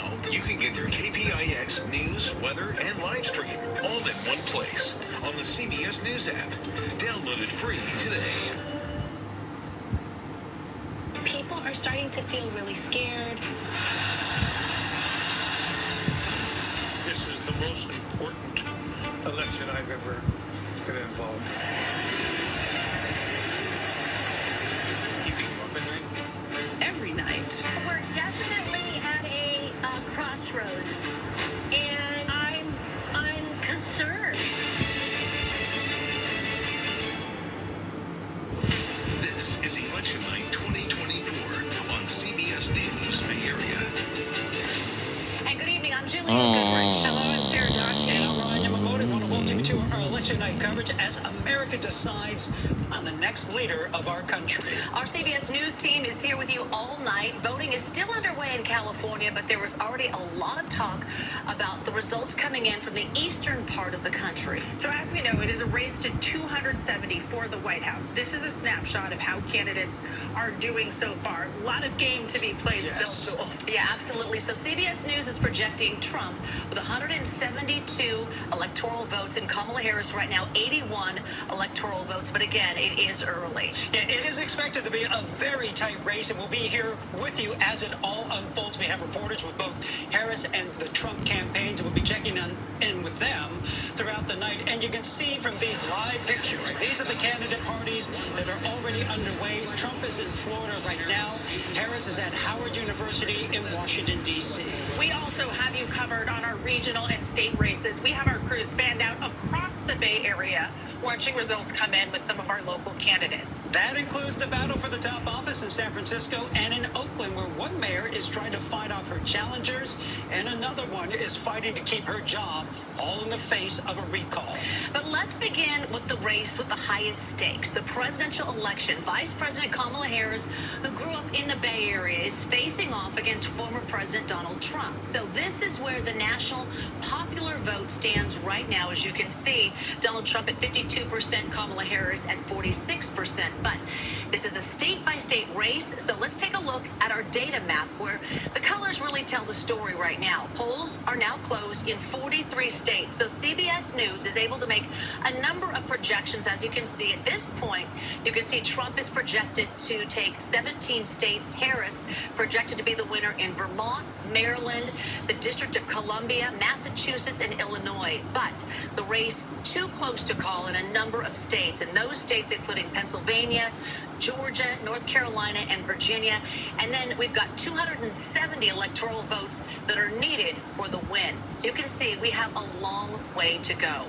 Now, you can get your KPIX news, weather, and live stream all in one place on the CBS News app. Download it free today. People are starting to feel really scared. This is the most important election I've ever been involved in. Is this keeping you up at night? Every night. We're definitely at a crossroads, and I'm concerned. This is Election Night 2024 on CBS News Bay Area. And good evening, I'm Julia Goodrich. Hello, I'm Sarah Dodge. And I'm Ryan Yamamoto. I want to welcome you to our election night coverage as America decides on the next leader of our country. Our CBS News team is here with you all night. Voting is still underway in California, but there was already a lot of talk about the results coming in from the eastern part of the country. So as we know, it is a race to 270 for the White House. This is a snapshot of how candidates are doing so far. A lot of game to be played still, Jules. Yeah, absolutely. So CBS News is projecting Trump with 172 electoral votes and Kamala Harris right now 81 electoral votes. But again, it is early. Yeah, it is expected to be a very tight race, and we'll be here with you as it all unfolds. We have reporters with both Harris and the Trump campaigns, and we'll be checking in with them throughout the night. And you can see from these live pictures, these are the candidate parties that are already underway. Trump is in Florida right now. Harris is at Howard University in Washington, D.C. We also have you covered on our regional and state races. We have our crews fanned out across the Bay Area, watching results come in with some of our local candidates. That includes the battle for the top office in San Francisco and in Oakland, where one mayor is trying to fight off her challengers and another one is fighting to keep her job, all in the face of a recall. But let's begin with the race with the highest stakes, the presidential election. Vice President Kamala Harris, who grew up in the Bay Area, is facing off against former President Donald Trump. So this is where the national popular vote stands right now. As you can see, Donald Trump at 52%, Kamala Harris at 46%. But this is a state-by-state race, so let's take a look at our data map where the colors really tell the story right now. Polls are now closed in 43 states, so CBS News is able to make a number of projections. As you can see at this point, you can see Trump is projected to take 17 states. Harris projected to be the winner in Vermont, Maryland, the District of Columbia, Massachusetts, and Illinois. But the race too close to call in a number of states, and those states including Pennsylvania, Georgia, North Carolina, and Virginia. And then we've got 270 electoral votes that are needed for the win. So you can see we have a long way to go.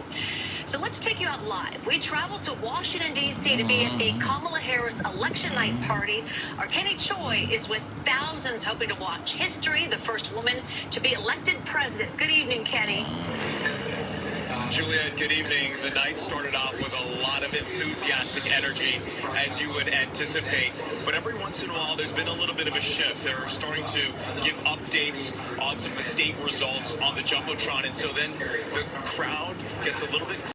So let's take you out live. We traveled to Washington, D.C. to be at the Kamala Harris election night party. Our Kenny Choi is with thousands hoping to watch history, the first woman to be elected president. Good evening, Kenny. Juliet, good evening. The night started off with a lot of enthusiastic energy, as you would anticipate. But every once in a while, there's been a little bit of a shift. They're starting to give updates on some of the state results on the Jumbotron. And so then the crowd gets a little bit